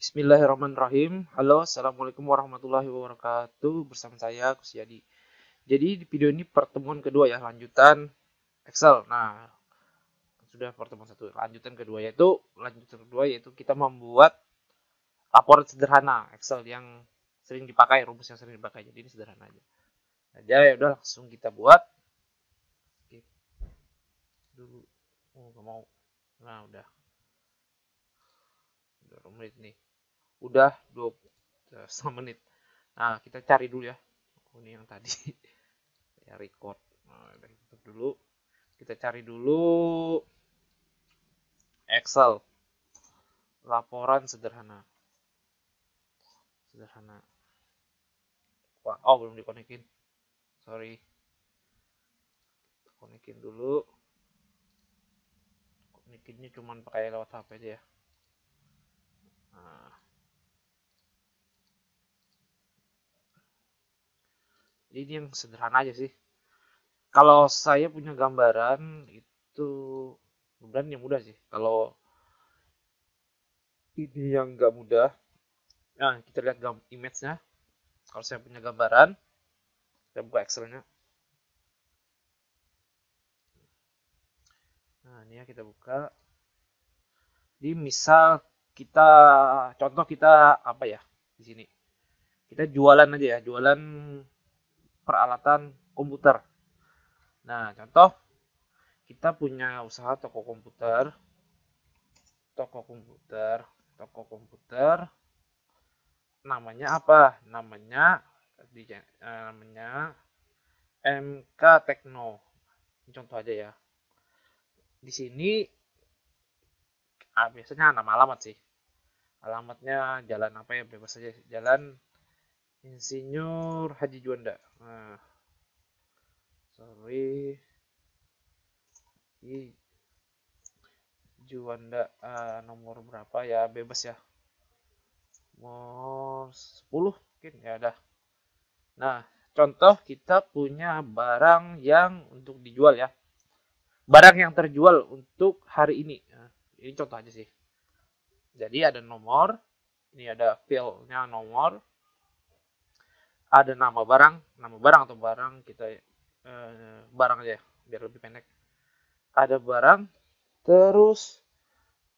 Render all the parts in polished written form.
Bismillahirrahmanirrahim. Halo, assalamualaikum warahmatullahi wabarakatuh. Bersama saya Kusyadi. Jadi di video ini pertemuan kedua ya, lanjutan Excel. Nah, sudah pertemuan satu. Lanjutan kedua yaitu kita membuat laporan sederhana Excel yang sering dipakai, rumus yang sering dipakai. Jadi ini sederhana aja. Nah, ya udah langsung kita buat. Oke, dulu. Oh, nggak mau. Nah, udah 2 menit nih. Udah 2 menit. Nah, kita cari dulu ya. Oh, ini yang tadi. Ya record. Nah, tutup dulu. Kita cari dulu Excel laporan sederhana. Wah, oh belum dikonekin. Sorry. Konekin dulu. Konekinnya cuma pakai lewat HP aja ya. Nah, ini yang sederhana aja sih. Kalau saya punya gambaran itu gambaran yang mudah sih. Kalau ini yang nggak mudah, nah kita lihat image-nya. Kalau saya punya gambaran, saya buka Excel-nya. Nah, ini ya kita buka. Jadi misal kita contoh kita apa ya di sini? Kita jualan aja ya, jualan peralatan komputer. Nah, contoh kita punya usaha toko komputer, toko komputer. Namanya apa? Namanya MK Tekno. Ini contoh aja ya. Di sini biasanya nama alamat sih. Alamatnya jalan apa ya, bebas saja. Jalan Insinyur Haji Juanda. Nah, sorry. Juanda, nomor berapa ya, bebas ya. Nomor 10 mungkin ya udah. Nah, contoh kita punya barang yang untuk dijual ya. Barang yang terjual untuk hari ini. Nah, ini contoh aja sih. Jadi ada nomor, ini ada filenya nomor, ada nama barang atau barang kita barang aja ya, biar lebih pendek. Ada barang, terus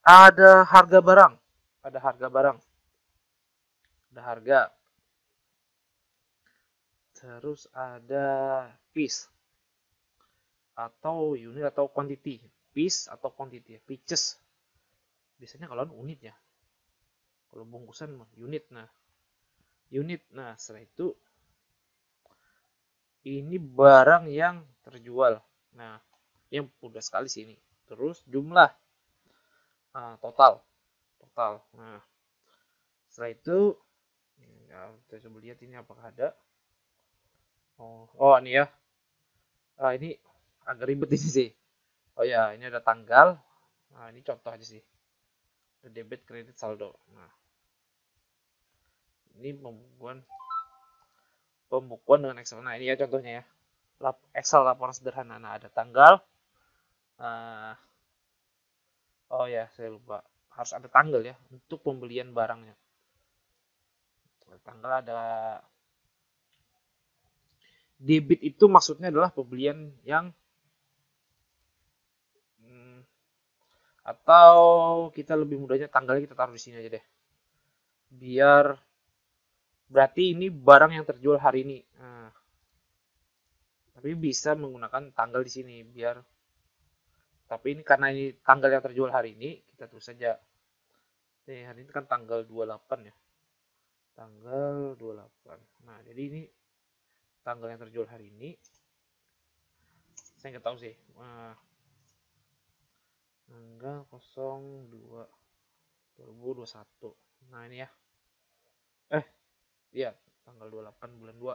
ada harga barang, ada harga barang, ada harga, terus ada piece atau unit atau quantity, piece atau quantity, pieces. Biasanya kalau unit ya, kalau bungkusan mah unit. Nah setelah itu ini barang yang terjual. Nah, yang mudah sekali sih ini. Terus jumlah, total, Nah, setelah itu ya, kita coba lihat ini apakah ada. Oh ini ya. Ini agak ribet ini sih. Oh ya, ini ada tanggal. Nah, ini contoh aja sih. Debit, kredit, saldo. Nah, ini pembukuan dengan Excel. Nah, ini ya contohnya ya. Excel laporan sederhana. Nah, ada tanggal. Uh, oh ya, saya lupa. Harus ada tanggal ya untuk pembelian barangnya. Tanggal ada. Debit itu maksudnya adalah pembelian yang atau kita lebih mudahnya tanggalnya kita taruh di sini aja deh. Biar berarti ini barang yang terjual hari ini. Nah, tapi bisa menggunakan tanggal di sini biar. Tapi ini karena ini tanggal yang terjual hari ini, kita tulis saja. Nih, hari ini kan tanggal 28 ya. Tanggal 28. Nah, jadi ini tanggal yang terjual hari ini. Saya nggak tahu sih. Tanggal 02 2021. Nah, ini ya. Iya, tanggal 28 bulan 2.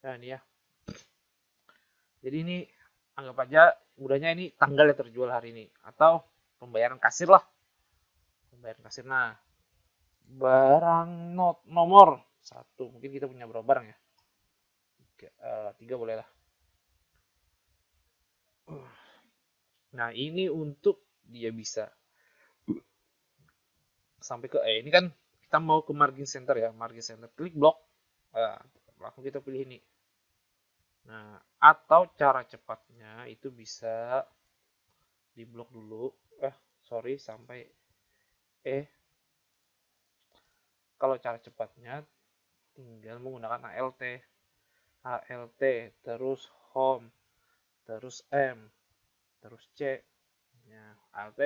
Nah, ini ya. Jadi ini anggap aja mudahnya ini tanggal yang terjual hari ini atau pembayaran kasir lah. Pembayaran kasir. Nah, barang nomor 1. Mungkin kita punya berapa barang ya? 3 boleh lah. Nah, ini untuk dia bisa sampai ke ini kan kita mau ke margin center ya, margin center, klik blok. Nah, langsung kita pilih ini. Nah, atau cara cepatnya itu bisa di blok dulu. Sorry, sampai kalau cara cepatnya tinggal menggunakan ALT, terus home, terus M, terus C. Ya, ALT,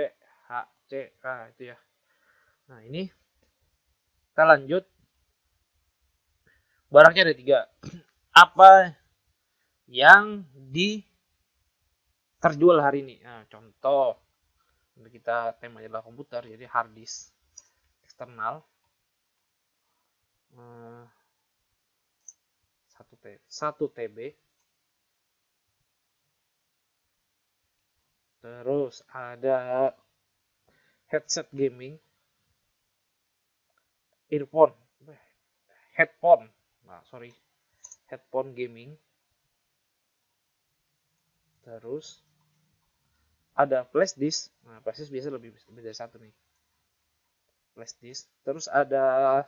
H, C, itu ya. Nah, ini kita lanjut. Barangnya ada 3. Apa yang terjual hari ini? Nah, contoh, kita temanya adalah komputer, jadi hard disk eksternal 1 TB. Terus ada headset gaming, headphone gaming. Terus ada flash disk. Nah, flash disk biasa lebih dari 1 nih. Flash disk. Terus ada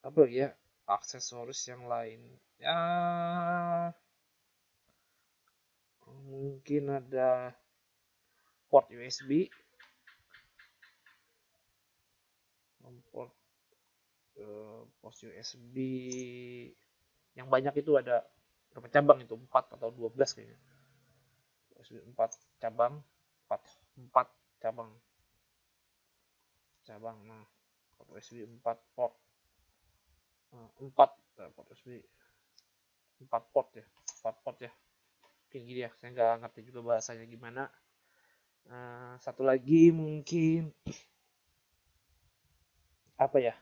apa ya? Aksesoris yang lain. Ya, mungkin ada port USB. Port USB yang banyak itu ada berapa cabang itu? 4 atau 12 kayaknya. USB 4 cabang, 4 cabang. Nah, port USB 4 port. 4 port USB 4 port ya. 4 port ya. Mungkin gini ya, saya nggak ngerti juga bahasanya gimana. Satu lagi mungkin apa ya?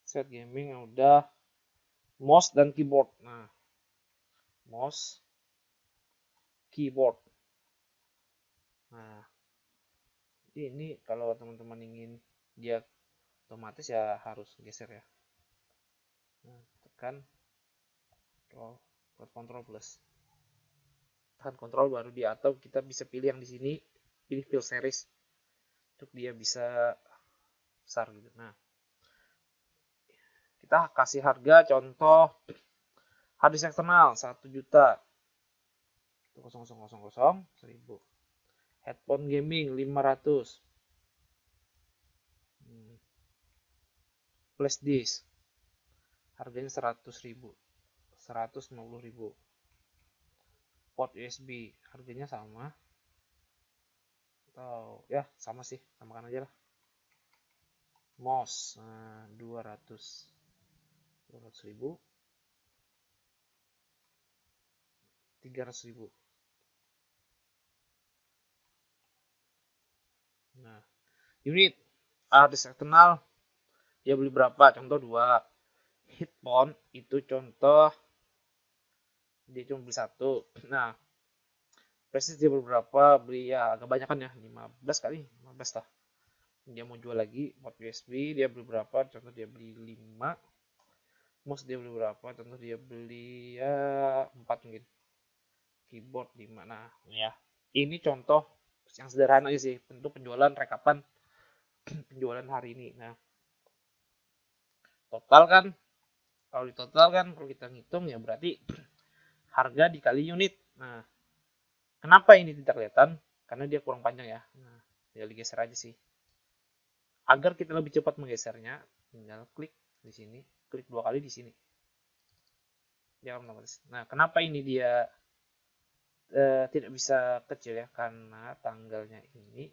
Set gaming udah, mouse dan keyboard. Nah, mouse, keyboard. Nah, ini kalau teman-teman ingin dia otomatis ya harus geser ya. Nah, tekan Ctrl plus. Tekan Ctrl baru dia, atau kita bisa pilih yang di sini, pilih fill series untuk dia bisa besar gitu. Nah, kita kasih harga contoh harddisk eksternal 1 juta 1000. Headphone gaming 500. Flash disk harganya 100.000, 150.000. Port USB harganya sama, atau ya sama sih, samakan aja lah. Mouse 200.000, 300.000. Nah, unit harddisk eksternal dia beli berapa? Contoh 2. Headphone itu contoh dia cuma beli 1. Nah, prestis dia beli berapa? Beli ya agak banyak kan ya, 15 kali, 15 lah. Dia mau jual lagi port USB, dia beli berapa? Contoh dia beli 5. Mouse dia beli berapa? Contoh dia beli ya 4 mungkin. Keyboard 5. Nah, ya. Ini contoh yang sederhana aja sih, tentu penjualan rekapan penjualan hari ini. Nah, total kan, kalau kita ngitung ya berarti harga dikali unit. Nah, kenapa ini tidak kelihatan? Karena dia kurang panjang ya. Nah, tinggal digeser aja sih. Agar kita lebih cepat menggesernya, tinggal klik di sini, klik 2 kali di sini. Nah, kenapa ini dia tidak bisa kecil ya? Karena tanggalnya ini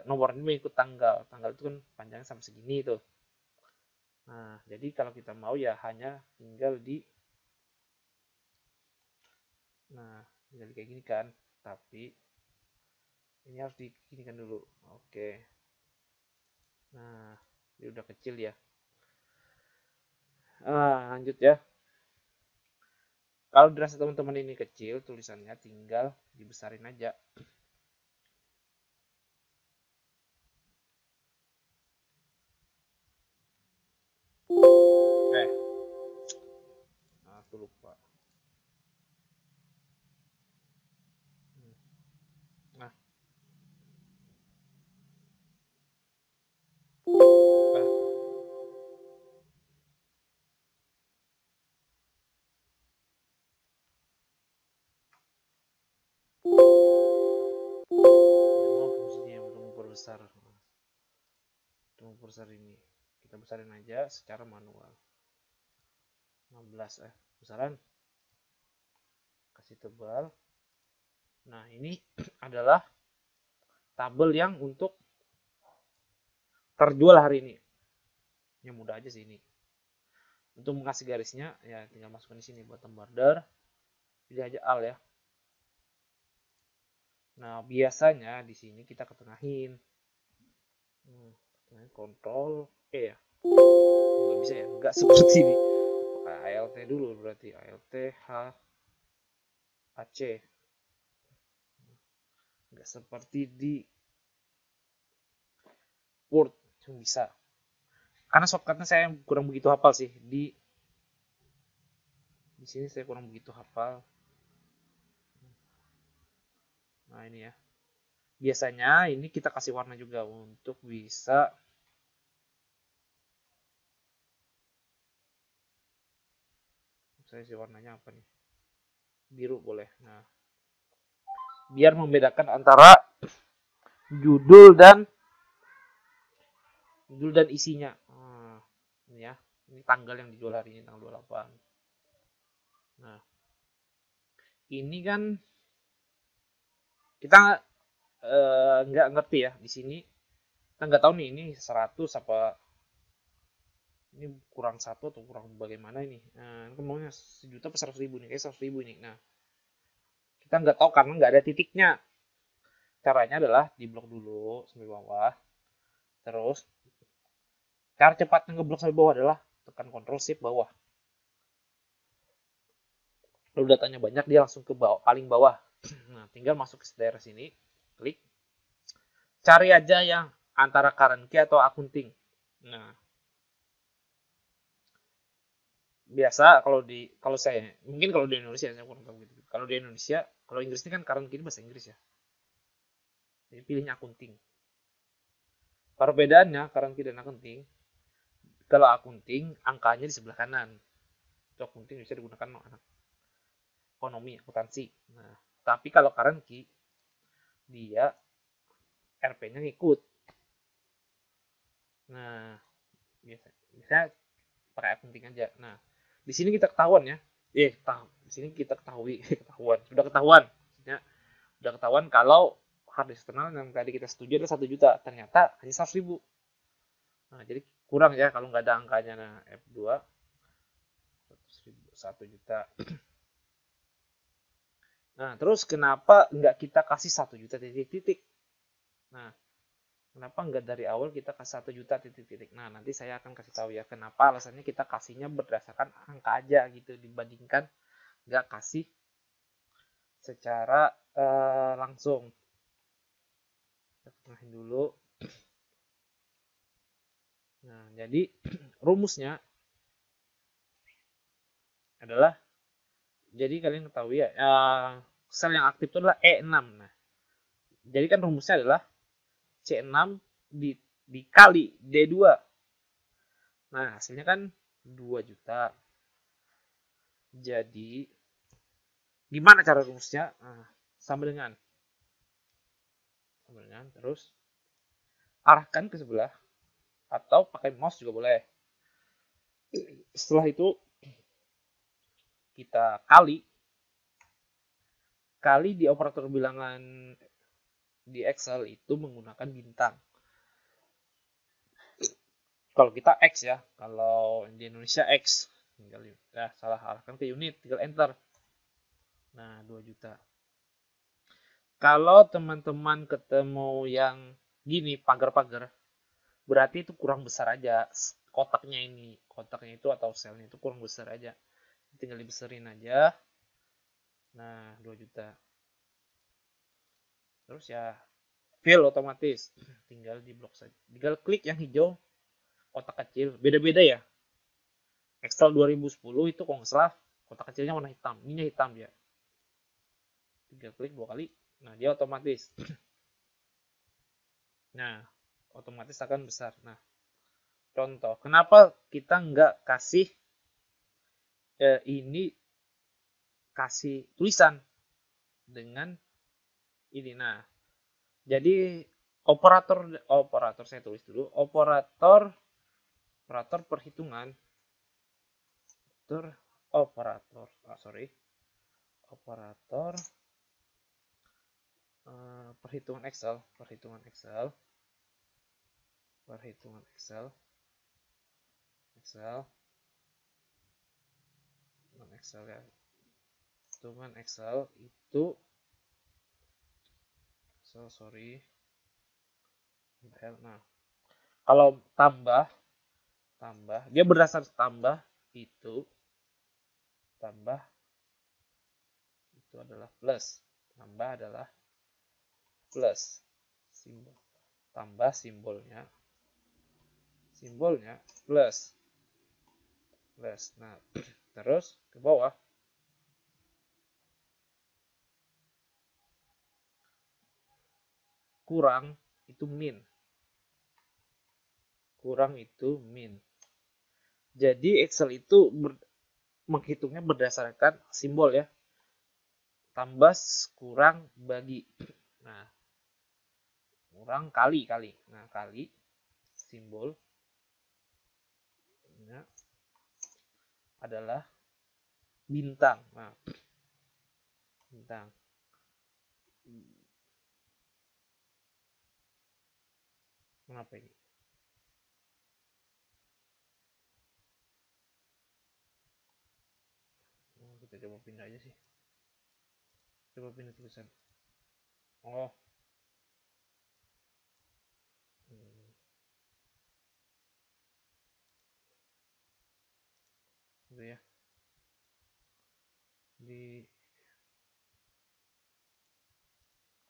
nomornya mengikut tanggal. Tanggal itu kan panjangnya sama segini tuh. Nah, jadi kalau kita mau ya hanya tinggal kayak gini kan. Tapi ini harus diginikan dulu. Oke. Nah, ini udah kecil ya. Lanjut ya. Kalau dirasa teman-teman ini kecil, tulisannya tinggal dibesarin aja. Aku lupa. Nah, besar. Untuk memperbesar ini, kita besarin aja secara manual. 16 besaran, kasih tebal. Nah, ini adalah tabel yang untuk terjual hari ini. Yang mudah aja sih ini. Untuk mengasih garisnya, ya tinggal masukkan di sini bottom border. Pilih aja all ya. Nah, biasanya di sini kita ketengahin. Kontrol E ya. Nggak bisa ya, nggak seperti ini. Pakai ALT dulu berarti ALT H AC. Nggak seperti di Word yang bisa. Karena shortcutnya saya kurang begitu hafal sih. Di sini saya kurang begitu hafal. Nah, ini ya. Biasanya ini kita kasih warna juga untuk bisa saya isi warnanya apa nih? Biru boleh. Nah, biar membedakan antara judul dan isinya. Nah, ini ya. Ini tanggal yang dijual hari ini, tanggal 28. Nah, ini kan kita nggak ngerti ya di sini. Kita nggak tahu nih ini 100 apa ini kurang satu atau kurang bagaimana ini. Nah, ini maunya 1.000.000 per 100.000 nih, kayak 100.000 ini. Nah, kita nggak tahu karena nggak ada titiknya. Caranya adalah di blok dulu sampai bawah. Terus cara cepatnya ngeblok sampai bawah adalah tekan Ctrl Shift bawah. Lalu datanya banyak, dia langsung ke bawah, paling bawah. Nah, tinggal masuk ke daerah sini, klik. Cari aja yang antara current key atau accounting. Nah, biasa kalau saya mungkin kalau di Indonesia saya kurang tahu gitu. Kalau di Indonesia, kalau Inggris ini kan current key bahasa Inggris ya. Jadi pilihnya accounting. Perbedaannya current key dan accounting, kalau accounting angkanya di sebelah kanan. Itu accounting bisa digunakan anak ekonomi, akuntansi. Nah, tapi kalau current key dia RP-nya ngikut. Nah, biasa pakai accounting aja. Nah, di sini kita ketahuan ya. Di sini kita ketahuan. Sudah ketahuan. Ya, sudah ketahuan kalau hard eksternal yang tadi kita setuju adalah 1 juta. Ternyata hanya 100.000. Nah, jadi kurang ya kalau nggak ada angkanya. Nah, F2 1 juta. Nah, terus kenapa nggak kita kasih 1 juta titik-titik? Nah, kenapa nggak dari awal kita kasih 1 juta titik-titik? Nah, nanti saya akan kasih tahu ya kenapa alasannya kita kasihnya berdasarkan angka aja gitu dibandingkan nggak kasih secara langsung. Kita tengahin dulu. Nah, jadi rumusnya adalah, jadi kalian ketahui ya, sel yang aktif itu adalah E6. Nah, jadi kan rumusnya adalah C6 dikali D2. Nah, hasilnya kan 2 juta. Jadi, gimana cara rumusnya? Nah, sama dengan terus arahkan ke sebelah atau pakai mouse juga boleh. Setelah itu kita kali di operator bilangan di Excel itu menggunakan bintang. Kalau kita X ya, kalau di Indonesia X, tinggal ya salah arahkan ke unit, tinggal enter. Nah, 2 juta. Kalau teman-teman ketemu yang gini pagar-pagar, berarti itu kurang besar aja kotaknya itu atau selnya itu kurang besar aja. Tinggal dibesarin aja. Nah, 2 juta. Terus ya fill otomatis. Tinggal di blok saja. Tinggal klik yang hijau kotak kecil. Beda-beda ya. Excel 2010 itu kalau nggak salah kotak kecilnya warna hitam. Ininya hitam dia. Tinggal klik 2 kali. Nah, dia otomatis. Nah, otomatis akan besar. Nah, contoh. Kenapa kita nggak kasih ini kasih tulisan dengan ini. Nah, jadi operator saya tulis dulu. Operator perhitungan. Operator perhitungan Excel. Ya. Hitungan Excel itu nah, kalau tambah dia berdasar tambah itu adalah plus. Simbol tambah simbolnya plus. Nah, terus ke bawah kurang itu min. Jadi Excel itu menghitungnya berdasarkan simbol ya. Tambah kurang bagi. Nah, kurang kali. Nah, kali simbolnya adalah bintang. Nah, bintang. Kenapa ini? Kita coba pindah aja sih. Coba pindah tulisan. Oh. Itu ya. Di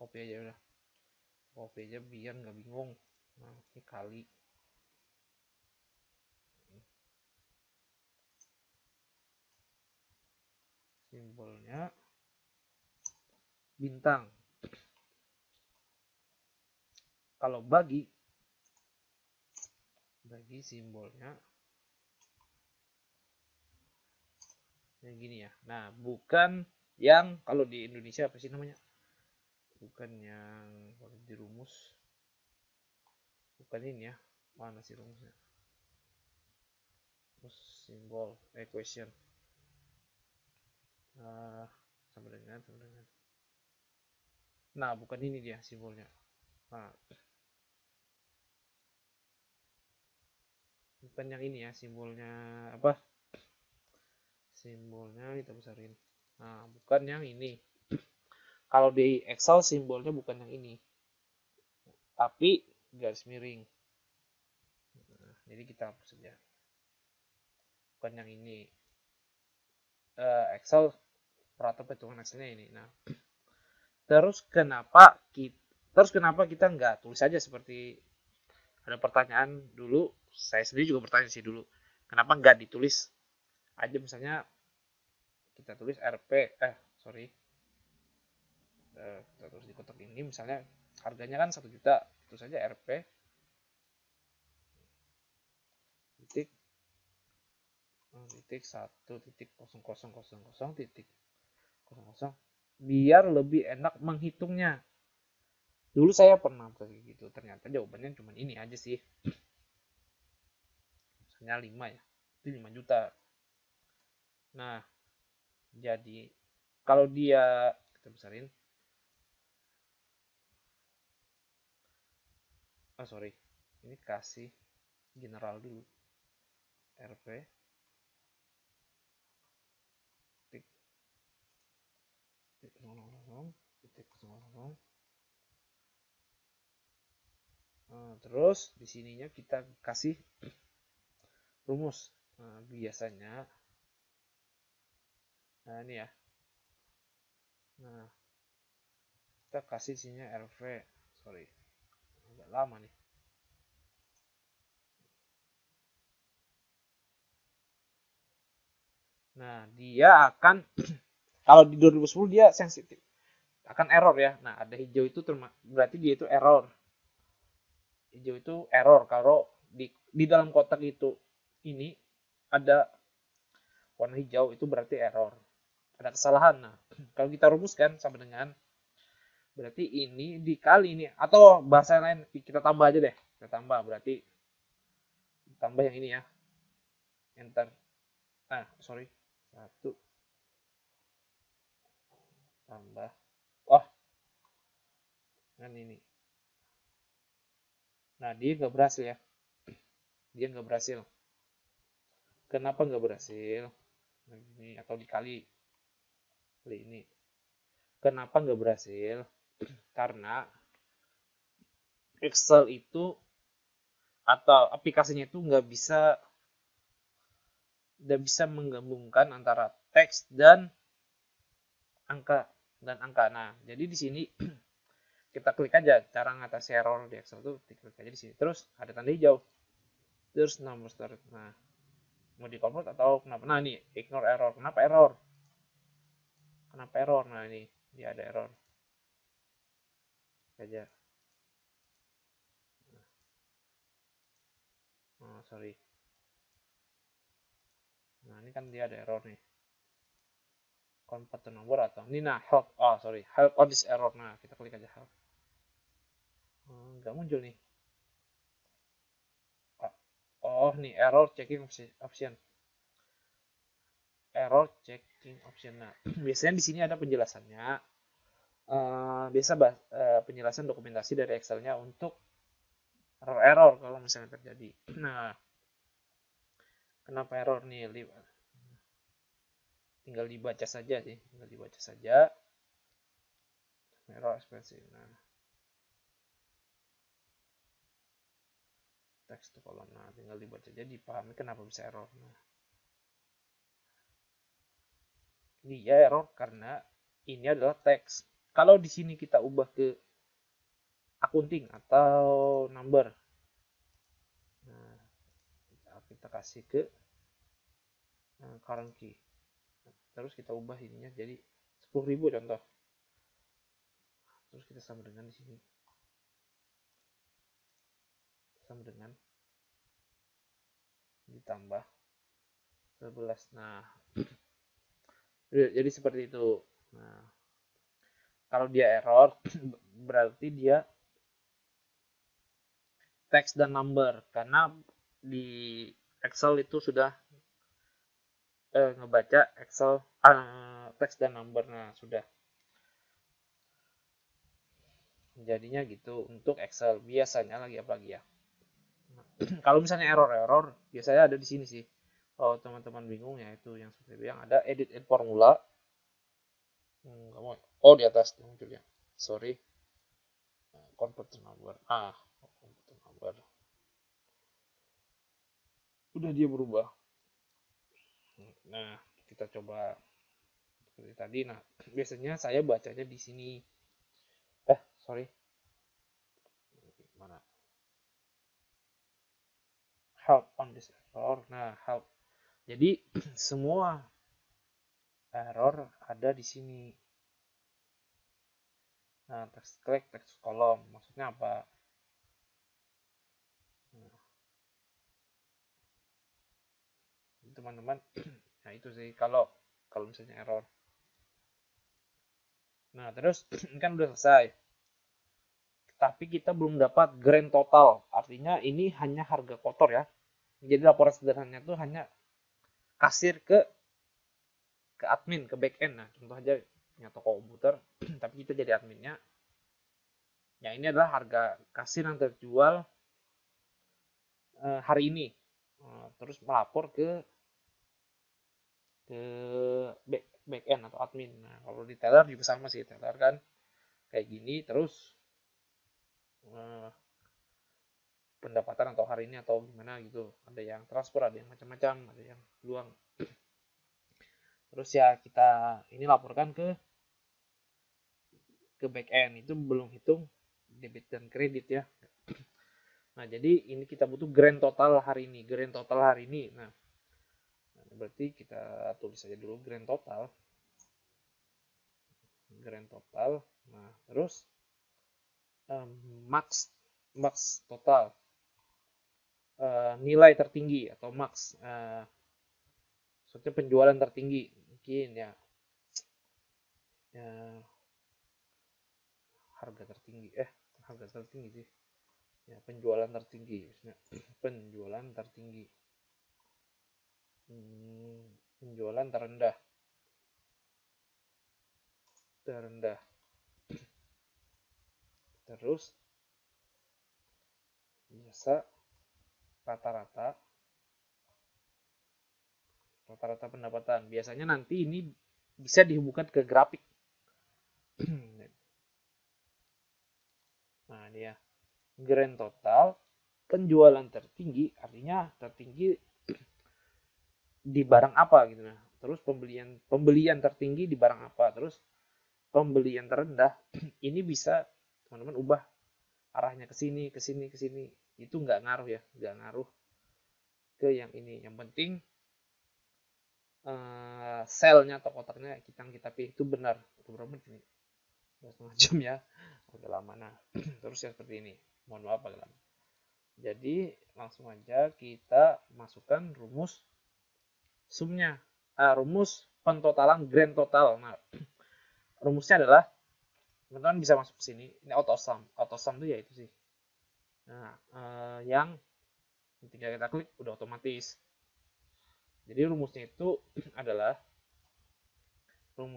copy aja udah. Copy aja biar nggak bingung. Nah, ini kali. Simbolnya bintang. Kalau bagi simbolnya yang gini ya. Nah, bukan yang kalau di Indonesia apa sih namanya? Bukan yang kalau di rumus. Bukan ini ya. Mana sih rumusnya? Rumus simbol equation. Sama dengan. Nah, bukan ini dia simbolnya. Nah, bukan yang ini ya simbolnya apa? Simbolnya kita besarin. Nah, bukan yang ini. Kalau di Excel simbolnya bukan yang ini, tapi garis miring. Nah, jadi kita hapus saja. Bukan yang ini. Excel operator perhitungan Excelnya ini. Nah, terus kenapa kita nggak tulis aja seperti ada pertanyaan dulu, saya sendiri juga bertanya sih dulu, kenapa nggak ditulis aja misalnya kita tulis kita tulis di kotak ini misalnya harganya kan 1 juta, itu saja Rp titik 1.0000 titik 00 biar lebih enak menghitungnya. Dulu saya pernah kayak gitu, ternyata jawabannya cuma ini aja sih. Misalnya 5 ya, itu 5 juta. Nah, jadi kalau dia kita besarin. Ini kasih general dulu. Rp titik 00. Nah, terus di sininya kita kasih rumus. Nah, biasanya ini ya. Nah, kita kasih sininya RV. Agak lama nih. Nah, dia akan kalau di 2010 dia sensitif. Akan error ya. Nah, ada hijau itu berarti dia itu error. Hijau itu error kalau di dalam kotak itu ini ada warna hijau itu berarti error. Ada kesalahan. Nah, kalau kita rumuskan sama dengan Berarti ini dikali ini, atau bahasa lain kita tambah aja deh. Kita tambah, berarti tambah yang ini ya. Enter. Sorry. 1 tambah. Oh, kan ini. Nah, dia nggak berhasil ya. Dia nggak berhasil. Kenapa nggak berhasil? Ini atau dikali kali ini. Kenapa nggak berhasil? Karena Excel itu atau aplikasinya itu nggak bisa menggabungkan antara teks dan angka. Nah, jadi di sini kita klik aja cara ngatasi error di Excel tuh, klik aja di sini. Terus ada tanda hijau. Terus nomor start. Nah, mau di convert atau kenapa? Nah, ini ignore error. Kenapa error? Nah, ini dia ada error. Aja. Oh, sorry. Nah, ini kan dia ada error nih. Convert to number atau ini, nah help. Oh, sorry. Help on this error. Nah, kita klik aja help. Nggak muncul nih. Oh, nih error checking option. Error checking option. Nah, biasanya di sini ada penjelasannya. Biasa penjelasan dokumentasi dari Excel-nya untuk error kalau misalnya terjadi. Nah, kenapa error nih? Tinggal dibaca saja sih. Error ekspresi. Nah, teks to kolom. Nah, tinggal dibaca. Jadi pahami kenapa bisa error. Nah, dia error karena ini adalah teks. Kalau di sini kita ubah ke accounting atau number, nah, kita kasih ke current key. Terus kita ubah ininya jadi 10.000 contoh. Terus kita sama dengan di sini. Sama dengan ditambah 11. Nah, jadi seperti itu. Nah, kalau dia error berarti dia text dan number, karena di Excel itu sudah ngebaca Excel text dan number. Nah, sudah jadinya gitu untuk Excel biasanya lagi apalagi ya. Kalau misalnya error biasanya ada di sini sih. Kalau teman-teman bingung ya itu yang seperti yang ada edit and formula. Oh, di atas munculnya. Sorry. Convert to number. Convert to number. Udah dia berubah. Nah, kita coba seperti tadi. Nah, biasanya saya bacanya di sini. Sorry. Mana? Help on this error. Nah, help. Jadi semua error ada di sini. Nah, klik teks kolom. Maksudnya apa? Nah, teman-teman, nah itu sih kalau misalnya error. Nah, terus ini kan udah selesai. Tapi kita belum dapat grand total. Artinya ini hanya harga kotor ya. Jadi laporan sederhananya itu hanya kasir ke admin, ke back end. Nah, contoh aja punya toko komputer, tapi kita jadi adminnya. Ya, ini adalah harga kasir yang terjual hari ini. Terus melapor ke back end atau admin. Nah, kalau di teller juga sama sih. Teller kan kayak gini, terus pendapatan atau hari ini atau gimana gitu. Ada yang transfer, ada yang macam-macam, ada yang luang. Terus ya kita ini laporkan ke back end. Itu belum hitung debit dan kredit ya. Nah, jadi ini kita butuh grand total hari ini. Nah, berarti kita tulis saja dulu grand total. Nah, terus max total. Nilai tertinggi atau max. Maksudnya penjualan tertinggi. Mungkin ya harga tertinggi, harga tertinggi sih ya, penjualan tertinggi maksudnya. Penjualan tertinggi, penjualan terendah, terus biasa rata-rata pendapatan. Biasanya nanti ini bisa dihubungkan ke grafik. Nah, dia grand total penjualan tertinggi, artinya tertinggi di barang apa gitu. Nah, terus pembelian tertinggi di barang apa, terus pembelian terendah. Ini bisa teman-teman ubah arahnya ke sini, ke sini, ke sini. Itu nggak ngaruh ya, nggak ngaruh ke yang ini. Yang penting selnya atau kotaknya kita pilih itu benar. Itu berapa menit ini? 2,5 jam ya, udah lama. Nah, terus ya seperti ini. Mohon maaf agak lama. Jadi langsung aja kita masukkan rumus sumnya, rumus pentotalan grand total. Nah, rumusnya adalah teman-teman bisa masuk ke sini. Ini auto sum itu ya itu sih. Nah, yang tinggal kita klik udah otomatis. Jadi rumusnya itu adalah sum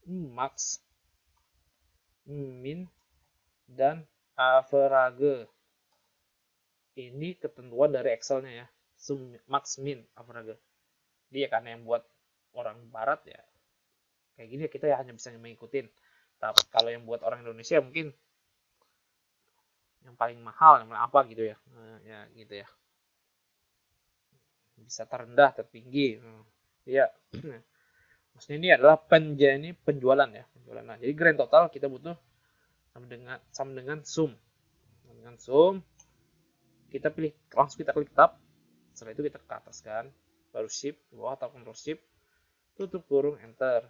max, min, dan average. Ini ketentuan dari Excel-nya ya. Sum max, min, average. Dia karena yang buat orang barat ya kayak gini, kita ya hanya bisa mengikutin. Tapi kalau yang buat orang Indonesia mungkin yang paling mahal, yang apa gitu ya. Ya gitu ya. Bisa terendah, tertinggi. Ya. Maksudnya ini adalah penjualan ya, penjualan. Nah, jadi grand total kita butuh sama dengan sum. Dengan sum kita pilih, langsung kita klik tab. Setelah itu kita ke atas kan, baru shift bawah atau control shift, tutup kurung, enter.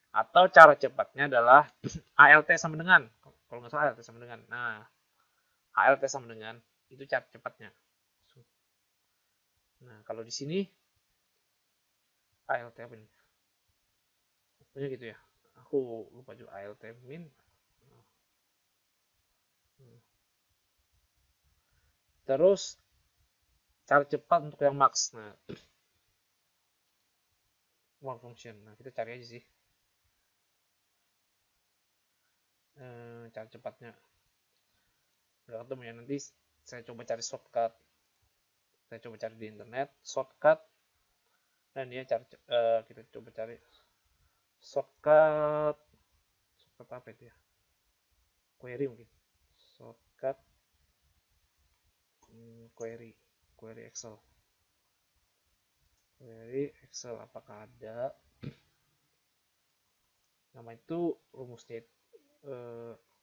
Atau cara cepatnya adalah ALT sama dengan, kalau nggak salah ALT sama dengan. Nah, ALT sama dengan itu cara cepatnya. Nah, kalau di sini ALT apa nih? Pokoknya gitu ya. Aku lupa juga ALT min. Terus cara cepat untuk yang max. Nah, more function. Nah, kita cari aja sih cara cepatnya. Udah ketemu ya, nanti saya coba cari shortcut. Saya coba cari di internet shortcut, dan dia kita coba cari shortcut apa itu ya, query mungkin, shortcut query Excel apakah ada. Nama itu rumusnya,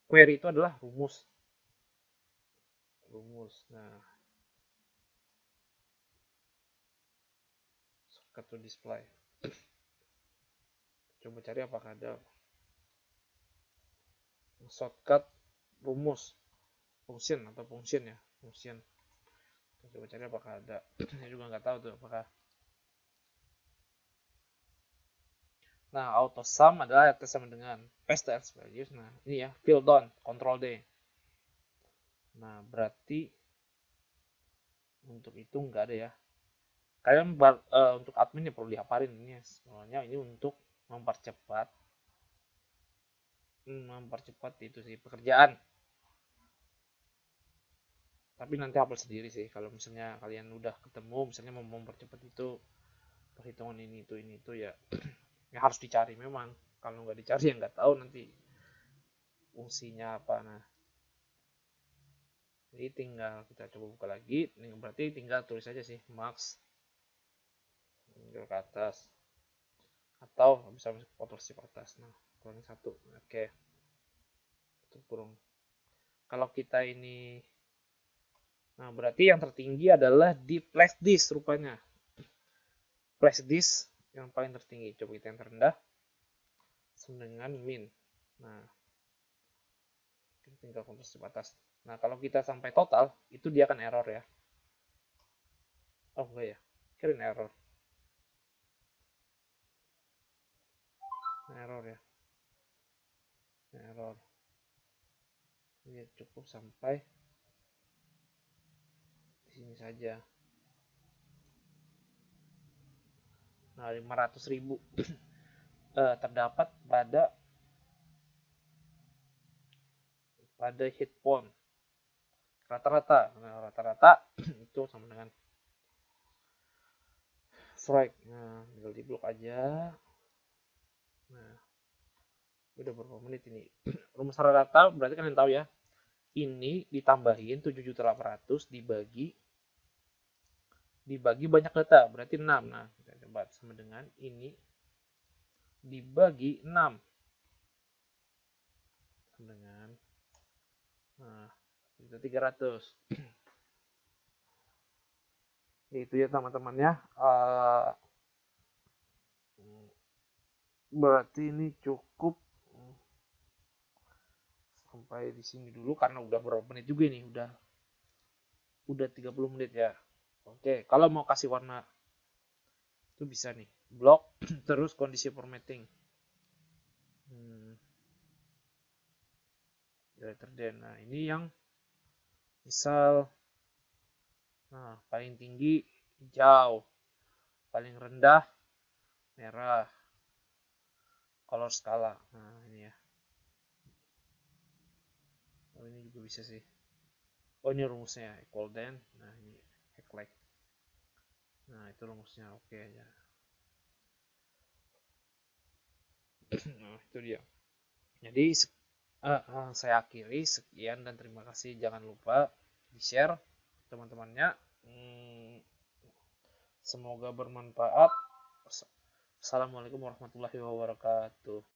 query itu adalah rumus. Nah, shortcut to display, coba cari apakah ada shortcut rumus function ya, function. Coba cari apakah ada. Saya juga nggak tahu tuh apakah. Nah, auto sum adalah RT sama dengan paste as values. Nah, ini ya, fill down, control D. Nah, berarti untuk itu nggak ada ya. Kalian untuk admin ya perlu dihafalin ini ya. Soalnya ini untuk mempercepat itu sih pekerjaan. Tapi nanti hafal sendiri sih kalau misalnya kalian udah ketemu, misalnya mau mempercepat itu perhitungan ini itu ya, ya harus dicari memang. Kalau nggak dicari ya nggak tahu nanti fungsinya apa. Nah, jadi tinggal kita coba buka lagi. Ini berarti tinggal tulis aja sih max, tinggal ke atas, atau bisa control shift atas. Nah, kurang satu, oke, tutup kurung. Kalau kita ini, nah berarti yang tertinggi adalah di flash disk rupanya. Flash disk yang paling tertinggi. Coba kita yang terendah dengan min. Nah, kita tinggal control shift atas. Nah, kalau kita sampai total itu dia akan error ya. Oh enggak ya, kirain error ya. error. Ya cukup sampai di sini saja. Nah, 500.000 terdapat pada hit point rata-rata. Nah, rata-rata itu sama dengan strike. Nah, tinggal di blok aja. Nah, udah berapa menit ini? Rumus rata berarti kalian tahu ya. Ini ditambahin 7.800 dibagi banyak data, berarti 6. Nah, kita coba sama dengan ini dibagi 6 sama dengan itu 300. Itu ya teman-teman ya. Berarti ini cukup sampai di sini dulu karena udah berapa menit juga nih, udah 30 menit ya. Oke, kalau mau kasih warna itu bisa nih, blok terus kondisi formatting. Greater than. Nah, ini yang misal paling tinggi hijau, paling rendah merah, color skala. Nah, ini ya. Oh, ini juga bisa sih. Oh, ini rumusnya equal than. Nah, ini like. Nah, itu rumusnya. Oke aja. Nah, itu dia. Jadi saya akhiri sekian dan terima kasih. Jangan lupa di share teman-temannya. Semoga bermanfaat. Assalamualaikum warahmatullahi wabarakatuh.